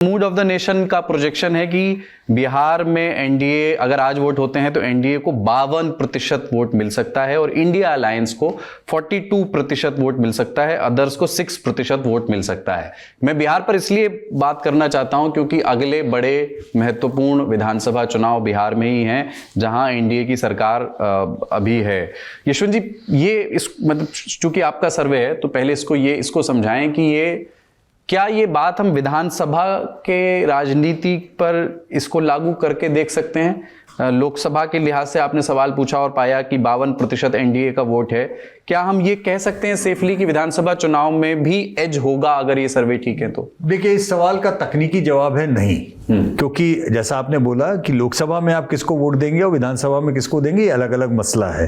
Mood off the nation का projection है कि बिहार में एनडीए अगर आज वोट होते हैं तो एनडीए को 52% वोट मिल सकता है और इंडिया अलायंस को 42% वोट मिल सकता है, अदर्स को 6% वोट मिल सकता है। मैं बिहार पर इसलिए बात करना चाहता हूं क्योंकि अगले बड़े महत्वपूर्ण विधानसभा चुनाव बिहार में ही हैं जहां एनडीए की सरकार अभी है। यशवंत जी, ये मतलब चूंकि आपका सर्वे है तो पहले इसको समझाएं कि क्या ये बात हम विधानसभा के राजनीति पर इसको लागू करके देख सकते हैं? लोकसभा के लिहाज से आपने सवाल पूछा और पाया कि 52% एनडीए का वोट है। क्या हम ये कह सकते हैं सेफली कि विधानसभा चुनाव में भी एज होगा अगर ये सर्वे ठीक है तो? देखिए, इस सवाल का तकनीकी जवाब है नहीं, क्योंकि जैसा आपने बोला कि लोकसभा में आप किसको वोट देंगे और विधानसभा में किसको देंगे, ये अलग अलग मसला है,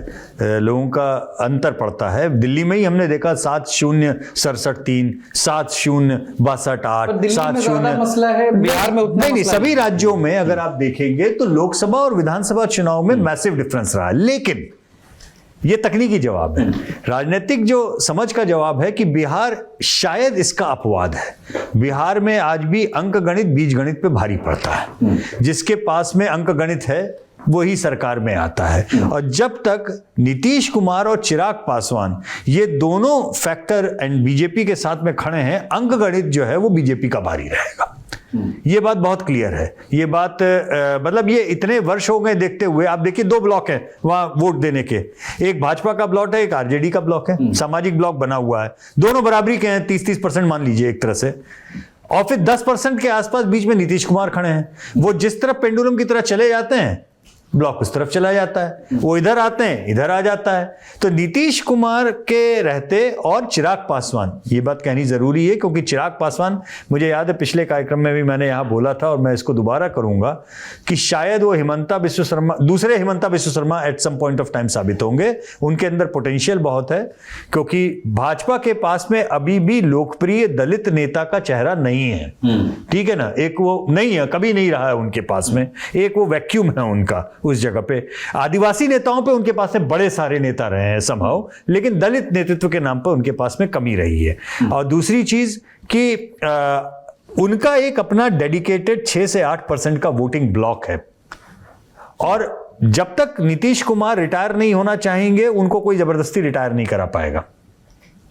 लोगों का अंतर पड़ता है। दिल्ली में ही हमने देखा 7-0-67-3, 7-0-62-8, 7-0 मसला है, बिहार में उतना नहीं, सभी राज्यों में अगर आप देखेंगे तो लोकसभा और विधानसभा चुनाव में मैसिव डिफरेंस रहा है। लेकिन ये तकनीकी जवाब है। राजनीतिक जो समझ का जवाब है कि बिहार शायद इसका अपवाद है। बिहार में आज भी अंक गणित बीज गणित पे भारी पड़ता है। जिसके पास में अंक गणित है वही सरकार में आता है। और जब तक नीतीश कुमार और चिराग पासवान ये दोनों फैक्टर एंड बीजेपी के साथ में खड़े हैं, अंक गणित जो है वो बीजेपी का भारी रहेगा। ये बात बहुत क्लियर है। ये बात मतलब ये इतने वर्ष हो गए देखते हुए। आप देखिए 2 ब्लॉक हैं वहां वोट देने के, एक भाजपा का ब्लॉक है, एक आरजेडी का ब्लॉक है, सामाजिक ब्लॉक बना हुआ है। दोनों बराबरी के हैं, 30-30% मान लीजिए एक तरह से। और फिर 10% के आसपास बीच में नीतीश कुमार खड़े हैं। वो जिस तरफ पेंडुलम की तरह चले जाते हैं ब्लॉक उस तरफ चला जाता है, वो इधर आते हैं इधर आ जाता है। तो नीतीश कुमार के रहते और चिराग पासवान, ये बात कहनी जरूरी है क्योंकि चिराग पासवान, मुझे याद है पिछले कार्यक्रम में भी मैंने यहां बोला था और मैं इसको दोबारा करूंगा कि शायद वो हिमंता बिस्व शर्मा, दूसरे Himanta Biswa Sarma at some point of time साबित होंगे। उनके अंदर पोटेंशियल बहुत है क्योंकि भाजपा के पास में अभी भी लोकप्रिय दलित नेता का चेहरा नहीं है। ठीक है ना, एक वो नहीं है, कभी नहीं रहा है उनके पास में, एक वो वैक्यूम है उनका उस जगह पे। आदिवासी नेताओं पे उनके पास में बड़े सारे नेता रहे हैं संभव, लेकिन दलित नेतृत्व के नाम पर उनके पास में कमी रही है। और दूसरी चीज कि उनका एक अपना डेडिकेटेड 6 से 8% का वोटिंग ब्लॉक है और जब तक नीतीश कुमार रिटायर नहीं होना चाहेंगे उनको कोई जबरदस्ती रिटायर नहीं करा पाएगा।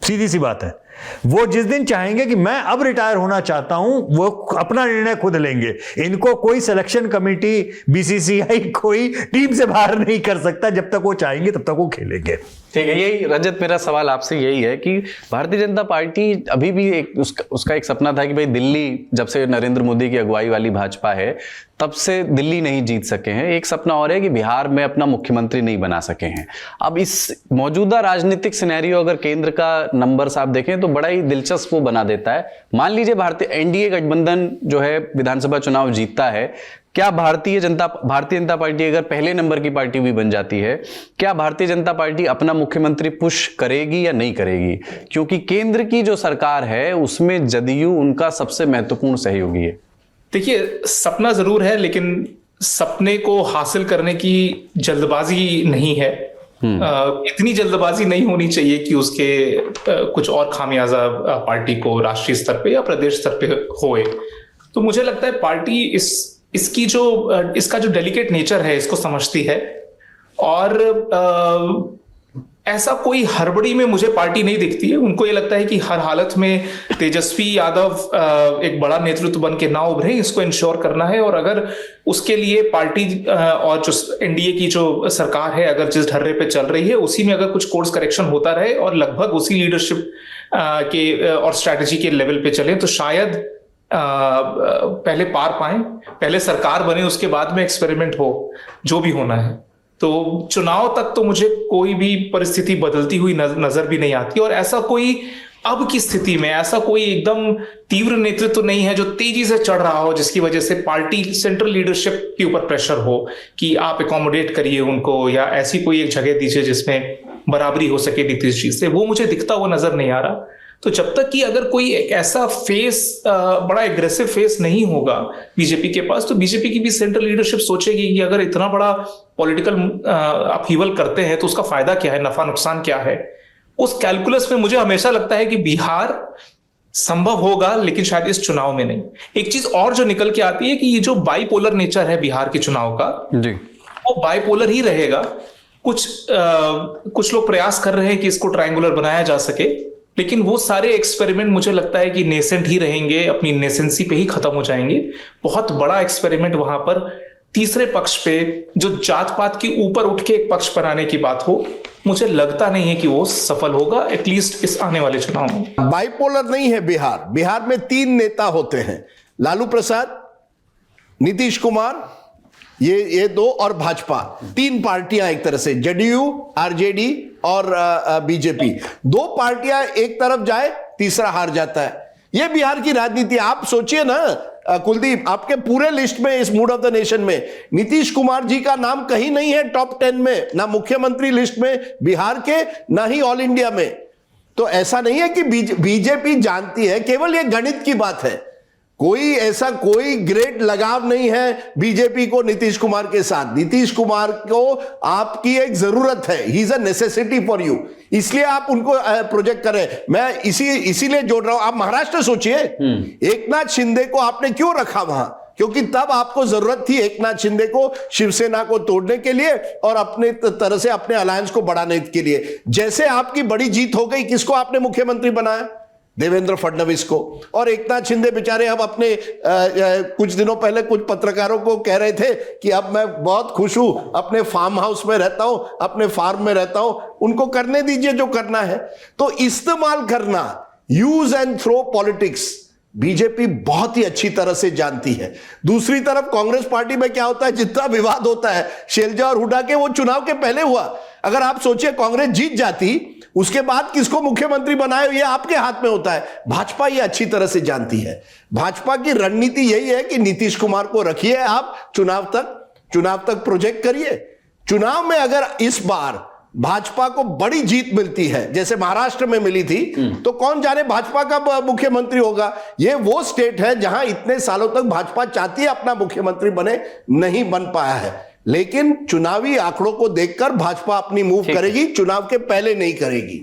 सीधी सी बात है। वो जिस दिन चाहेंगे कि मैं अब रिटायर होना चाहता हूं, वो अपना निर्णय खुद लेंगे। इनको कोई सिलेक्शन कमेटी, बीसीसीआई कोई टीम से बाहर नहीं कर सकता। जब तक वो चाहेंगे तब तक वो खेलेंगे। ठीक है, यही रजत मेरा सवाल आपसे यही है कि भारतीय जनता पार्टी अभी भी उसका एक सपना था कि भाई दिल्ली, जब से नरेंद्र मोदी की अगुवाई वाली भाजपा है तब से दिल्ली नहीं जीत सके हैं। एक सपना और है कि बिहार में अपना मुख्यमंत्री नहीं बना सके हैं। अब इस मौजूदा राजनीतिक सिनेरियो अगर केंद्र का नंबर्स आप देखें तो बड़ा ही दिलचस्प वो बना देता है। मान लीजिए भारतीय एनडीए गठबंधन जो है विधानसभा चुनाव जीतता है, क्या भारतीय जनता पार्टी अगर पहले नंबर की पार्टी भी बन जाती है, क्या भारतीय जनता पार्टी अपना मुख्यमंत्री पुश करेगी या नहीं करेगी? क्योंकि केंद्र की जो सरकार है उसमें जदयू उनका सबसे महत्वपूर्ण सहयोगी है। देखिए, सपना जरूर है लेकिन सपने को हासिल करने की जल्दबाजी नहीं है। इतनी जल्दबाजी नहीं होनी चाहिए कि उसके कुछ और खामियाजा पार्टी को राष्ट्रीय स्तर पे या प्रदेश स्तर पे होए। तो मुझे लगता है पार्टी इसका जो डेलिकेट नेचर है इसको समझती है और ऐसा कोई हड़बड़ी में मुझे पार्टी नहीं दिखती है। उनको ये लगता है कि हर हालत में तेजस्वी यादव एक बड़ा नेतृत्व बन के ना उभरे, इसको इंश्योर करना है। और अगर उसके लिए पार्टी और जो एनडीए की जो सरकार है अगर जिस ढर्रे पे चल रही है उसी में अगर कुछ कोर्स करेक्शन होता रहे और लगभग उसी लीडरशिप के और स्ट्रैटेजी के लेवल पे चले तो शायद पहले पार पाए, पहले सरकार बने, उसके बाद में एक्सपेरिमेंट हो, जो भी होना है। तो चुनाव तक तो मुझे कोई भी परिस्थिति बदलती हुई नजर भी नहीं आती। और ऐसा कोई अब की स्थिति में ऐसा कोई एकदम तीव्र नेतृत्व नहीं है जो तेजी से चढ़ रहा हो जिसकी वजह से पार्टी सेंट्रल लीडरशिप के ऊपर प्रेशर हो कि आप एकोमोडेट करिए उनको या ऐसी कोई एक जगह दीजिए जिसमें बराबरी हो सके नीतीश जी से। वो मुझे दिखता हुआ नजर नहीं आ रहा। तो जब तक कि अगर कोई एक ऐसा फेस, बड़ा एग्रेसिव फेस नहीं होगा बीजेपी के पास, तो बीजेपी की भी सेंट्रल लीडरशिप सोचेगी कि अगर इतना बड़ा पॉलिटिकल अपहीवल करते हैं तो उसका फायदा क्या है, नफा नुकसान क्या है। उस कैलकुलस में मुझे हमेशा लगता है कि बिहार संभव होगा, लेकिन शायद इस चुनाव में नहीं। एक चीज और जो निकल के आती है कि ये जो बाइपोलर नेचर है बिहार के चुनाव का, जी, वो बाइपोलर ही रहेगा। कुछ लोग प्रयास कर रहे हैं कि इसको ट्रायंगुलर बनाया जा सके, लेकिन वो सारे एक्सपेरिमेंट मुझे लगता है कि नेसेंट ही रहेंगे, अपनी नेसेंसी पे ही खत्म हो जाएंगे। बहुत बड़ा एक्सपेरिमेंट वहां पर तीसरे पक्ष पे जो जात पात के ऊपर उठ के एक पक्ष बनाने की बात हो, मुझे लगता नहीं है कि वो सफल होगा, एटलीस्ट इस आने वाले चुनाव में। बाइपोलर नहीं है बिहार। बिहार में 3 नेता होते हैं, लालू प्रसाद, नीतीश कुमार, ये 2 और भाजपा। 3 पार्टियां एक तरह से, जेडीयू, आरजेडी और बीजेपी। 2 पार्टियां एक तरफ जाए, तीसरा हार जाता है। ये बिहार की राजनीति। आप सोचिए ना कुलदीप, आपके पूरे लिस्ट में इस मूड ऑफ द नेशन में नीतीश कुमार जी का नाम कहीं नहीं है टॉप 10 में, ना मुख्यमंत्री लिस्ट में बिहार के, ना ही ऑल इंडिया में। तो ऐसा नहीं है कि बीजेपी जानती है, केवल ये गणित की बात है। कोई ग्रेट लगाव नहीं है बीजेपी को नीतीश कुमार के साथ। नीतीश कुमार को आपकी एक जरूरत है, he is a necessity for you, इसलिए आप उनको प्रोजेक्ट करें। मैं इसीलिए जोड़ रहा हूं। आप महाराष्ट्र सोचिए, एकनाथ शिंदे को आपने क्यों रखा वहां? क्योंकि तब आपको जरूरत थी एकनाथ शिंदे को शिवसेना को तोड़ने के लिए और अपने तरह से अपने अलायंस को बढ़ाने के लिए। जैसे आपकी बड़ी जीत हो गई, किसको आपने मुख्यमंत्री बनाया? देवेंद्र फडणवीस को। और एकनाथ शिंदे बेचारे अब अपने कुछ दिनों पहले कुछ पत्रकारों को कह रहे थे कि अब मैं बहुत खुश हूं, अपने फार्म हाउस में रहता हूं, अपने फार्म में रहता हूं। उनको करने दीजिए जो करना है। तो इस्तेमाल करना, use and throw politics BJP बहुत ही अच्छी तरह से जानती है। दूसरी तरफ कांग्रेस पार्टी में क्या होता है, जितना विवाद होता है शैलजा और हुड्डा के, वो चुनाव के पहले हुआ। अगर आप सोचिए कांग्रेस जीत जाती, उसके बाद किसको मुख्यमंत्री बनाए, ये आपके हाथ में होता है। भाजपा ये अच्छी तरह से जानती है। भाजपा की रणनीति यही है कि नीतीश कुमार को रखिए आप चुनाव तक प्रोजेक्ट करिए। चुनाव में अगर इस बार भाजपा को बड़ी जीत मिलती है, जैसे महाराष्ट्र में मिली थी, तो कौन जाने भाजपा का मुख्यमंत्री होगा। ये वो स्टेट है जहां इतने सालों तक भाजपा चाहती है अपना मुख्यमंत्री बने, नहीं बन पाया है। लेकिन चुनावी आंकड़ों को देखकर भाजपा अपनी मूव करेगी, चुनाव के पहले नहीं करेगी।